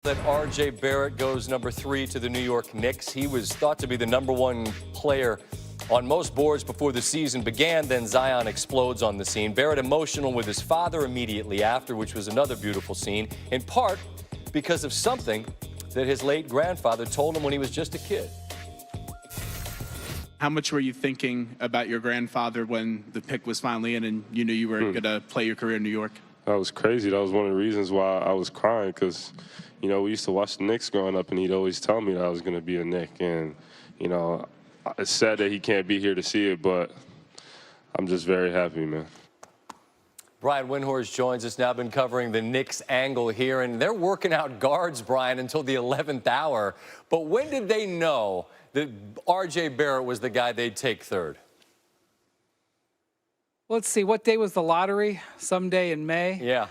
That R.J. Barrett goes number 3 to the New York Knicks. He was thought to be the #1 player on most boards before the season began. Then Zion explodes on the scene. Barrett emotional with his father immediately after, which was another beautiful scene, in part because of something that his late grandfather told him when he was just a kid. How much were you thinking about your grandfather when the pick was finally in and you knew you were going to play your career in New York? That was crazy. That was one of the reasons why I was crying, because, you know, we used to watch the Knicks growing up, and he'd always tell me that I was going to be a Knick. And, you know, it's sad that he can't be here to see it, but I'm just very happy, man. Brian Windhorst joins us now, been covering the Knicks angle here, and they're working out guards, Brian, until the 11th hour. But when did they know that R.J. Barrett was the guy they'd take third? Let's see, what day was the lottery? Someday in May? Yeah.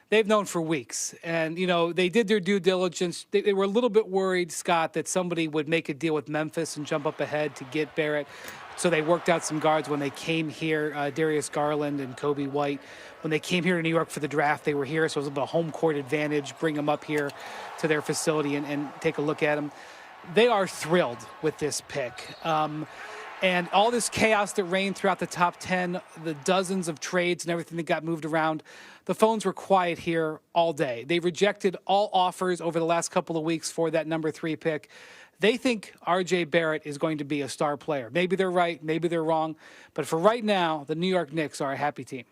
They've known for weeks. And, you know, they did their due diligence. They were a little bit worried, Scott, that somebody would make a deal with Memphis and jump up ahead to get Barrett. So they worked out some guards when they came here, Darius Garland and Kobe White. When they came here to New York for the draft, they were here, so it was a home court advantage, bring them up here to their facility and take a look at them. They are thrilled with this pick. And all this chaos that reigned throughout the top 10, the dozens of trades and everything that got moved around, the phones were quiet here all day. They rejected all offers over the last couple of weeks for that #3 pick. They think R.J. Barrett is going to be a star player. Maybe they're right, maybe they're wrong. But for right now, the New York Knicks are a happy team.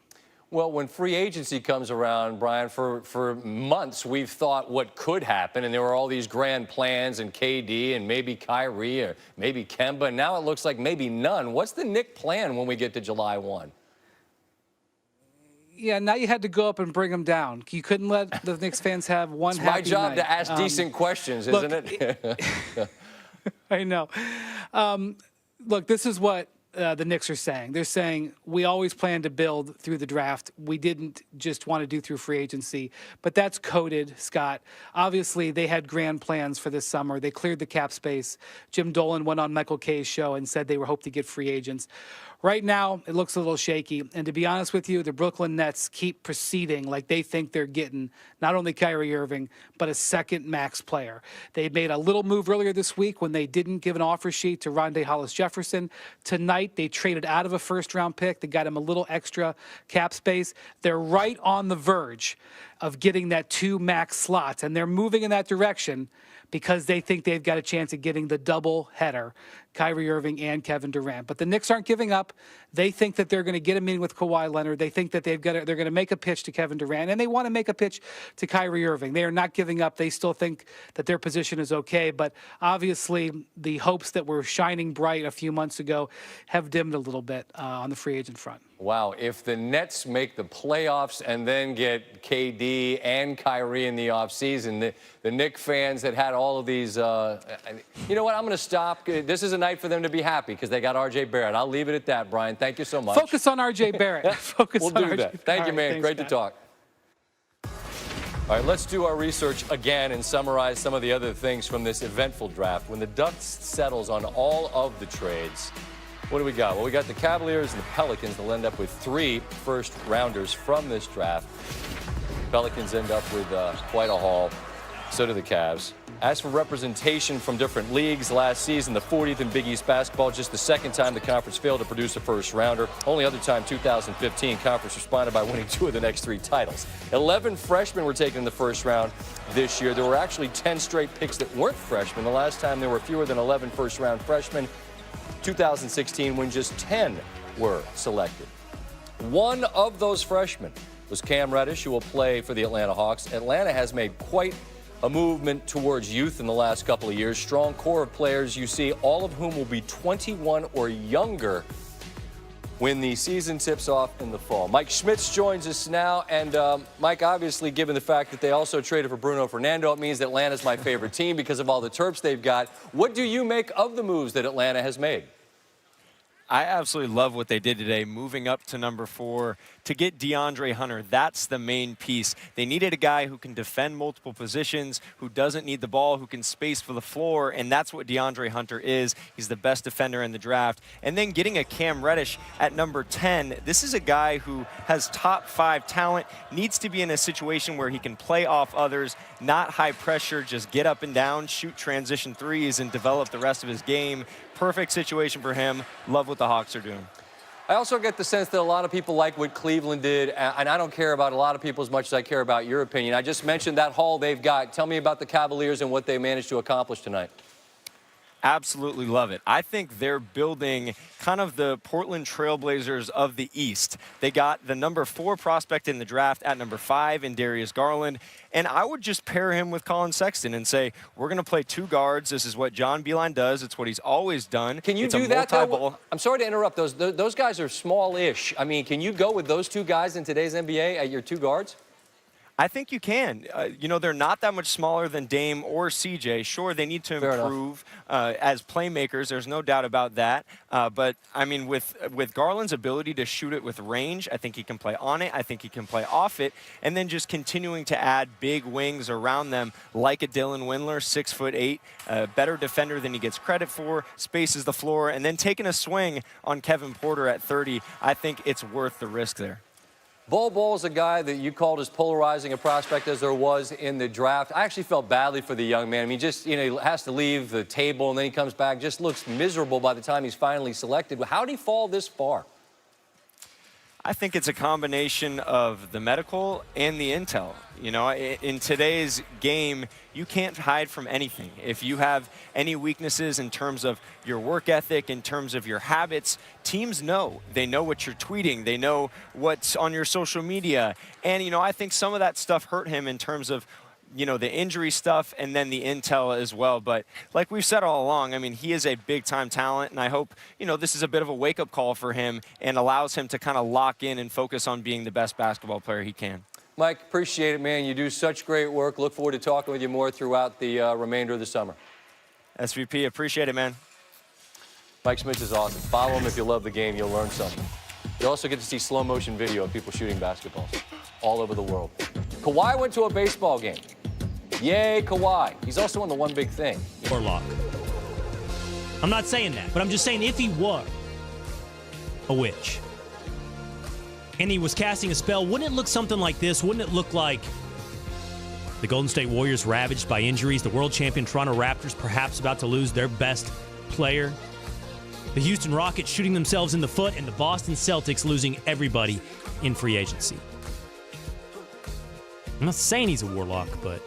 Well, when free agency comes around, Brian, for months we've thought what could happen, and there were all these grand plans and KD and maybe Kyrie or maybe Kemba. And now it looks like maybe none. What's the Knick plan when we get to July 1? Yeah, now you had to go up and bring them down. You couldn't let the Knicks fans have one happy night. It's my job to ask decent questions, isn't it? I know. Look, this is what the Knicks are saying. They're saying, we always planned to build through the draft. We didn't just want to do through free agency. But that's coded, Scott. Obviously, they had grand plans for this summer. They cleared the cap space. Jim Dolan went on Michael Kay's show and said they were hoping to get free agents. Right now, it looks a little shaky. And to be honest with you, the Brooklyn Nets keep proceeding like they think they're getting not only Kyrie Irving, but a second max player. They made a little move earlier this week when they didn't give an offer sheet to Rondé Hollis-Jefferson. Tonight, they traded out of a first-round pick. They got him a little extra cap space. They're right on the verge of getting that 2 max slots, and they're moving in that direction because they think they've got a chance of getting the double header, Kyrie Irving and Kevin Durant. But the Knicks aren't giving up. They think that they're going to get a meeting with Kawhi Leonard. They think that they're going to make a pitch to Kevin Durant, and they want to make a pitch to Kyrie Irving. They are not giving up. They still think that their position is okay. But obviously, the hopes that were shining bright a few months ago have dimmed a little bit on the free agent front. Wow, if the Nets make the playoffs and then get KD and Kyrie in the offseason, the Knicks fans that had all of these, you know what, I'm going to stop. This is a night for them to be happy because they got R.J. Barrett. I'll leave it at that, Brian. Thank you so much. Focus on R.J. Barrett. Focus we'll on do R.J. that. Thank you, man. Thanks, Great to talk. All right, let's do our research again and summarize some of the other things from this eventful draft. When the dust settles on all of the trades, what do we got? Well, we got the Cavaliers and the Pelicans. They'll end up with 3 first-rounders from this draft. Pelicans end up with quite a haul. So do the Cavs. As for representation from different leagues, last season, the 40th in Big East basketball, just the second time the conference failed to produce a first-rounder. Only other time, 2015, conference responded by winning 2 of the next 3 titles. 11 freshmen were taken in the first round this year. There were actually 10 straight picks that weren't freshmen. The last time there were fewer than 11 first-round freshmen, 2016, when just 10 were selected. One of those freshmen was Cam Reddish, who will play for the Atlanta Hawks. Atlanta has made quite a movement towards youth in the last couple of years. Strong core of players you see, all of whom will be 21 or younger when the season tips off in the fall. Mike Schmitz joins us now. And Mike, obviously, given the fact that they also traded for Bruno Fernando, it means that Atlanta's my favorite team because of all the Terps they've got. What do you make of the moves that Atlanta has made? I absolutely love what they did today, moving up to number 4 to get DeAndre Hunter. That's the main piece. They needed a guy who can defend multiple positions, who doesn't need the ball, who can space for the floor, and that's what DeAndre Hunter is. He's the best defender in the draft. And then getting a Cam Reddish at number 10, this is a guy who has top 5 talent, needs to be in a situation where he can play off others, not high pressure, just get up and down, shoot transition threes, and develop the rest of his game. Perfect situation for him. Love what the Hawks are doing. I also get the sense that a lot of people like what Cleveland did, and I don't care about a lot of people as much as I care about your opinion. I just mentioned that haul they've got. Tell me about the Cavaliers and what they managed to accomplish tonight. Absolutely love it. I think they're building kind of the Portland Trailblazers of the East. They got the number 4 prospect in the draft at number 5 in Darius Garland. And I would just pair him with Colin Sexton and say, we're going to play 2 guards. This is what John Beilein does. It's what he's always done. Can you do that, though? I'm sorry to interrupt. Those guys are small-ish. I mean, can you go with those 2 guys in today's NBA at your 2 guards? I think you can. They're not that much smaller than Dame or CJ. Sure, they need to improve as playmakers. There's no doubt about that. But, I mean, with Garland's ability to shoot it with range, I think he can play on it. I think he can play off it. And then just continuing to add big wings around them like a Dylan Windler, 6'8", a better defender than he gets credit for, spaces the floor, and then taking a swing on Kevin Porter at 30. I think it's worth the risk there. Bol Bol's a guy that you called as polarizing a prospect as there was in the draft. I actually felt badly for the young man. I mean, just, he has to leave the table, and then he comes back, just looks miserable by the time he's finally selected. How did he fall this far? I think it's a combination of the medical and the intel. In today's game, you can't hide from anything. If you have any weaknesses in terms of your work ethic, in terms of your habits, teams know. They know what you're tweeting. They know what's on your social media. And, I think some of that stuff hurt him in terms of the injury stuff and then the intel as well. But like we've said all along, I mean, he is a big-time talent, and I hope, this is a bit of a wake-up call for him and allows him to kind of lock in and focus on being the best basketball player he can. Mike, appreciate it, man. You do such great work. Look forward to talking with you more throughout the remainder of the summer. SVP, appreciate it, man. Mike Schmitz is awesome. Follow him if you love the game. You'll learn something. You also get to see slow-motion video of people shooting basketballs all over the world. Kawhi went to a baseball game. Yay, Kawhi. He's also on the one big thing. Warlock. I'm not saying that, but I'm just saying if he were a witch and he was casting a spell, wouldn't it look something like this? Wouldn't it look like the Golden State Warriors ravaged by injuries, the world champion Toronto Raptors perhaps about to lose their best player, the Houston Rockets shooting themselves in the foot, and the Boston Celtics losing everybody in free agency? I'm not saying he's a warlock, but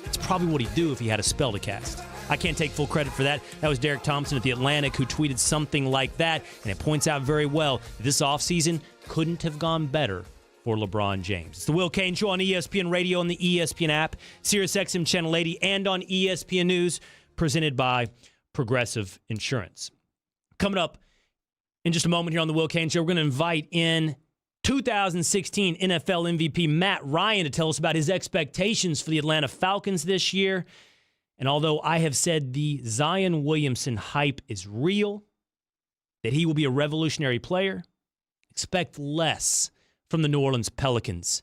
it's probably what he'd do if he had a spell to cast. I can't take full credit for that. That was Derek Thompson at The Atlantic who tweeted something like that, and it points out very well this offseason couldn't have gone better for LeBron James. It's the Will Cain Show on ESPN Radio and the ESPN app, SiriusXM Channel 80, and on ESPN News, presented by Progressive Insurance. Coming up in just a moment here on the Will Cain Show, we're going to invite in 2016 NFL MVP Matt Ryan to tell us about his expectations for the Atlanta Falcons this year. And although I have said the Zion Williamson hype is real, that he will be a revolutionary player, expect less from the New Orleans Pelicans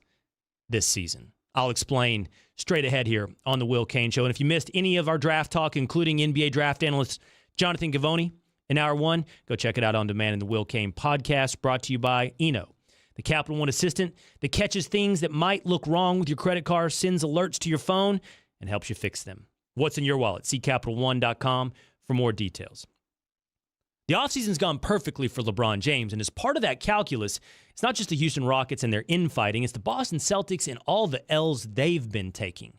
this season. I'll explain straight ahead here on the Will Cain Show. And if you missed any of our draft talk, including NBA draft analyst Jonathan Givony in Hour 1, go check it out on demand in the Will Cain podcast, brought to you by Eno, the Capital One assistant that catches things that might look wrong with your credit card, sends alerts to your phone, and helps you fix them. What's in your wallet? See CapitalOne.com for more details. The offseason's gone perfectly for LeBron James, and as part of that calculus, it's not just the Houston Rockets and their infighting, it's the Boston Celtics and all the L's they've been taking.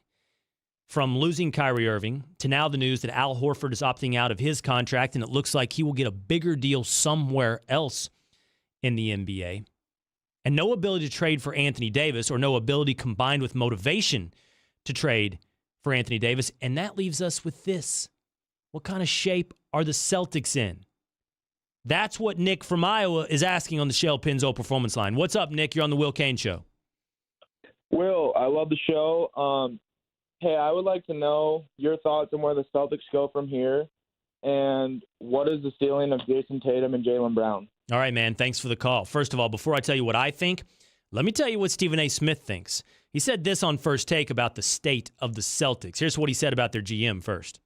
From losing Kyrie Irving to now the news that Al Horford is opting out of his contract, and it looks like he will get a bigger deal somewhere else in the NBA. And no ability to trade for Anthony Davis, or no ability combined with motivation to trade for Anthony Davis. And that leaves us with this. What kind of shape are the Celtics in? That's what Nick from Iowa is asking on the Shell Pinzo Performance Line. What's up, Nick? You're on the Will Cain Show. Will, I love the show. Hey, I would like to know your thoughts on where the Celtics go from here. And what is the ceiling of Jason Tatum and Jaylen Brown? All right, man. Thanks for the call. First of all, before I tell you what I think, let me tell you what Stephen A. Smith thinks. He said this on First Take about the state of the Celtics. Here's what he said about their GM first.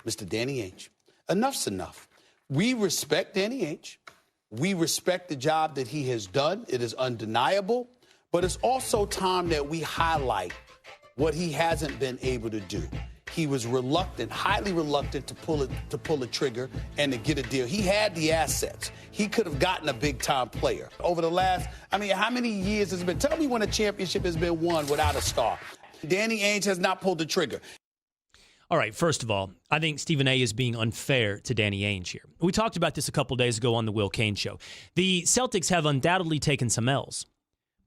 Mr. Danny Ainge, enough's enough. We respect Danny Ainge. We respect the job that he has done. It is undeniable. But it's also time that we highlight what he hasn't been able to do. He was reluctant, highly reluctant to pull a trigger and to get a deal. He had the assets. He could have gotten a big-time player. Over the last, how many years has it been? Tell me when a championship has been won without a star. Danny Ainge has not pulled the trigger. All right, first of all, I think Stephen A. is being unfair to Danny Ainge here. We talked about this a couple days ago on the Will Cain Show. The Celtics have undoubtedly taken some L's.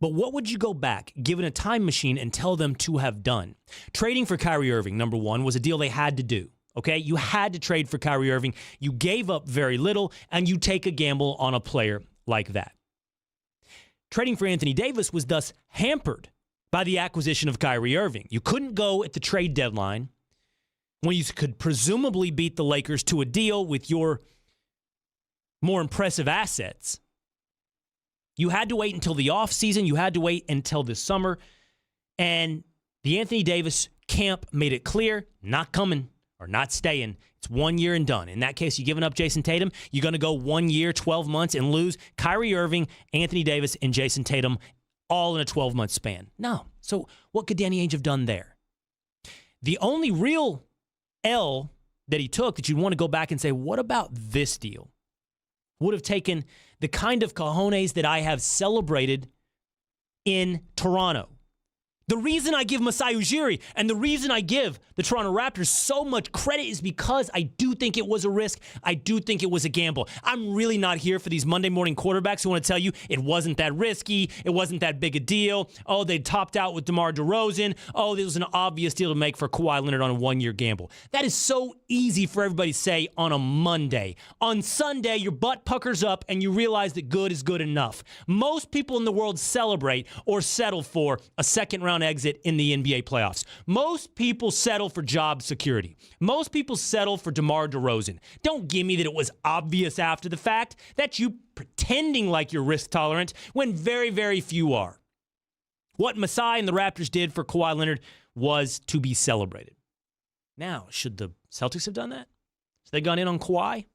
But what would you go back, given a time machine, and tell them to have done? Trading for Kyrie Irving, number one, was a deal they had to do. Okay? You had to trade for Kyrie Irving. You gave up very little, and you take a gamble on a player like that. Trading for Anthony Davis was thus hampered by the acquisition of Kyrie Irving. You couldn't go at the trade deadline when you could presumably beat the Lakers to a deal with your more impressive assets. You had to wait until the offseason. You had to wait until the summer. And the Anthony Davis camp made it clear, not coming or not staying. It's 1 year and done. In that case, you're giving up Jason Tatum. You're going to go 1 year, 12 months, and lose Kyrie Irving, Anthony Davis, and Jason Tatum all in a 12-month span. No. So what could Danny Ainge have done there? The only real L that he took that you'd want to go back and say, what about this deal? Would have taken the kind of cojones that I have celebrated in Toronto. The reason I give Masai Ujiri and the reason I give the Toronto Raptors so much credit is because I do think it was a risk. I do think it was a gamble. I'm really not here for these Monday morning quarterbacks who want to tell you it wasn't that risky. It wasn't that big a deal. Oh, they topped out with DeMar DeRozan. Oh, this was an obvious deal to make for Kawhi Leonard on a 1 year gamble. That is so easy for everybody to say on a Monday. On Sunday, your butt puckers up and you realize that good is good enough. Most people in the world celebrate or settle for a second round exit in the NBA playoffs. Most people settle for job security. Most people settle for DeMar DeRozan. Don't give me that it was obvious after the fact. That's you pretending like you're risk tolerant when very, very few are. What Masai and the Raptors did for Kawhi Leonard was to be celebrated. Now, should the Celtics have done that? Should they gone in on Kawhi?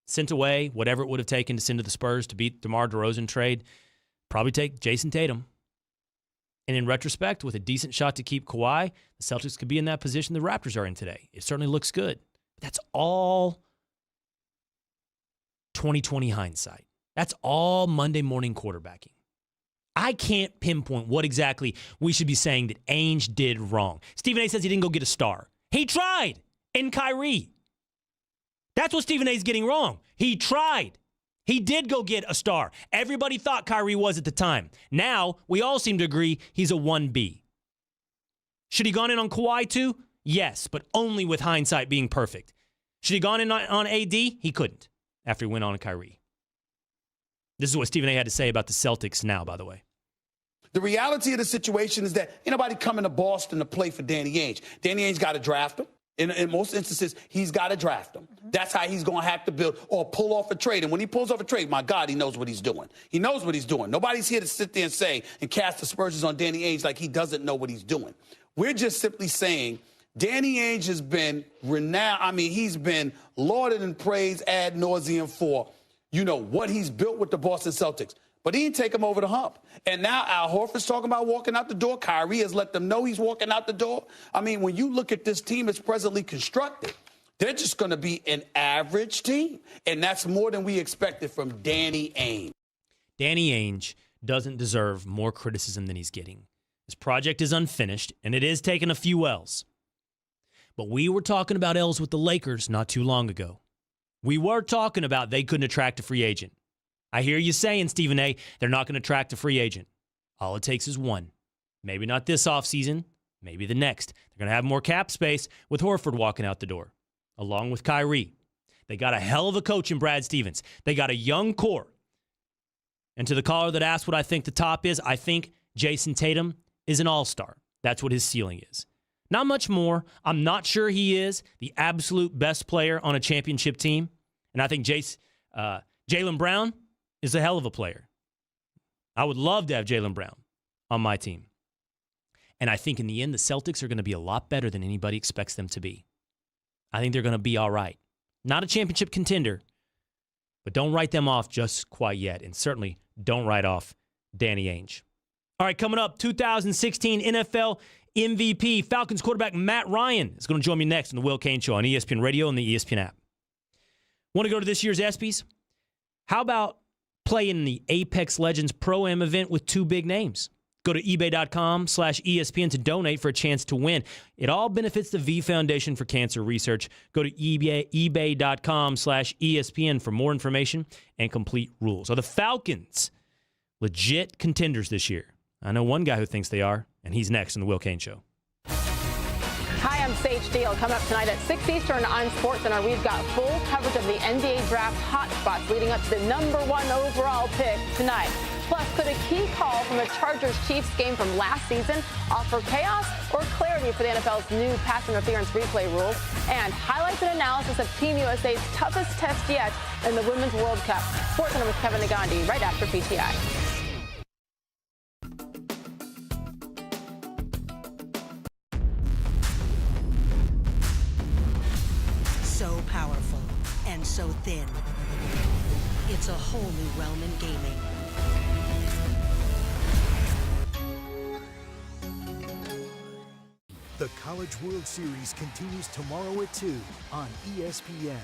Sent away whatever it would have taken to send to the Spurs to beat DeMar DeRozan trade? Probably take Jason Tatum. And in retrospect, with a decent shot to keep Kawhi, the Celtics could be in that position the Raptors are in today. It certainly looks good. That's all 2020 hindsight. That's all Monday morning quarterbacking. I can't pinpoint what exactly we should be saying that Ainge did wrong. Stephen A. says he didn't go get a star. He tried in Kyrie. That's what Stephen A. is getting wrong. He tried. He did go get a star. Everybody thought Kyrie was at the time. Now, we all seem to agree he's a 1B. Should he gone in on Kawhi too? Yes, but only with hindsight being perfect. Should he gone in on AD? He couldn't after he went on Kyrie. This is what Stephen A. had to say about the Celtics now, by the way. The reality of the situation is that ain't nobody coming to Boston to play for Danny Ainge. Danny Ainge got to draft him. In most instances, he's got to draft him. That's how he's going to have to build or pull off a trade. And when he pulls off a trade, my God, he knows what he's doing. He knows what he's doing. Nobody's here to sit there and say and cast aspersions on Danny Ainge like he doesn't know what he's doing. We're just simply saying Danny Ainge has been renowned. He's been lauded and praised ad nauseum for, what he's built with the Boston Celtics. But he didn't take him over the hump. And now Al Horford's talking about walking out the door. Kyrie has let them know he's walking out the door. When you look at this team as presently constructed, they're just going to be an average team. And that's more than we expected from Danny Ainge. Danny Ainge doesn't deserve more criticism than he's getting. His project is unfinished, and it is taking a few L's. But we were talking about L's with the Lakers not too long ago. We were talking about they couldn't attract a free agent. I hear you saying, Stephen A., they're not going to attract a free agent. All it takes is one. Maybe not this offseason, maybe the next. They're going to have more cap space with Horford walking out the door, along with Kyrie. They got a hell of a coach in Brad Stevens. They got a young core. And to the caller that asked what I think the top is, I think Jason Tatum is an all-star. That's what his ceiling is. Not much more. I'm not sure he is the absolute best player on a championship team. And I think Jaylen Brown is a hell of a player. I would love to have Jaylen Brown on my team. And I think in the end, the Celtics are going to be a lot better than anybody expects them to be. I think they're going to be all right. Not a championship contender, but don't write them off just quite yet. And certainly don't write off Danny Ainge. All right, coming up, 2016 NFL MVP, Falcons quarterback Matt Ryan is going to join me next on the Will Cain Show on ESPN Radio and the ESPN app. Want to go to this year's ESPYs? How about playing in the Apex Legends Pro-Am event with two big names? Go to ebay.com/ESPN to donate for a chance to win. It all benefits the V Foundation for Cancer Research. Go to ebay.com/ESPN for more information and complete rules. Are the Falcons legit contenders this year? I know one guy who thinks they are, and he's next on the Will Cain Show. Hi, I'm Sage Steele. Coming up tonight at 6 Eastern on SportsCenter, we've got full coverage of the NBA draft hotspots leading up to the #1 overall pick tonight. Plus, could a key call from a Chargers-Chiefs game from last season offer chaos or clarity for the NFL's new pass interference replay rules? And highlights and analysis of Team USA's toughest test yet in the Women's World Cup. SportsCenter with Kevin Nagandi right after PTI. So powerful and so thin. It's a whole new realm in gaming. The College World Series continues tomorrow at 2 on ESPN.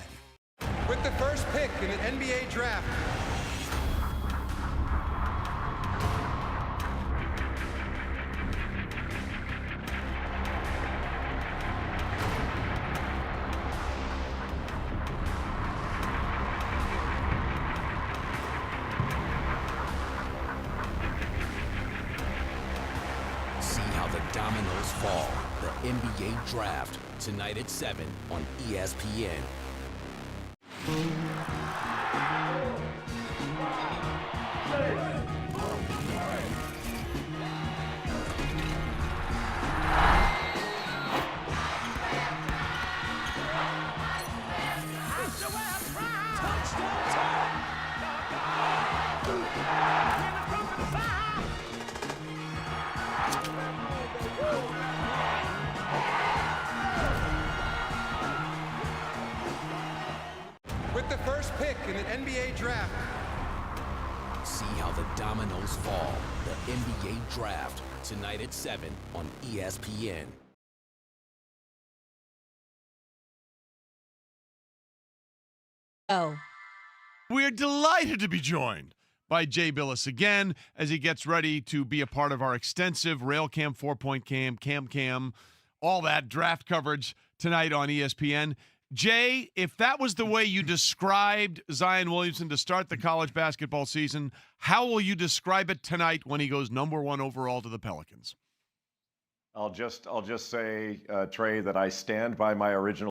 With the first pick in the NBA draft. Dominoes fall. The NBA Draft tonight at 7 on ESPN. With the first pick in the NBA draft. See how the dominoes fall. The NBA Draft tonight at 7 on ESPN. Oh. We're delighted to be joined by Jay Billis again as he gets ready to be a part of our extensive Rail Cam, 4-Point Cam, all that draft coverage tonight on ESPN. Jay, if that was the way you described Zion Williamson to start the college basketball season, how will you describe it tonight when he goes #1 overall to the Pelicans? I'll just say, Trey, that I stand by my original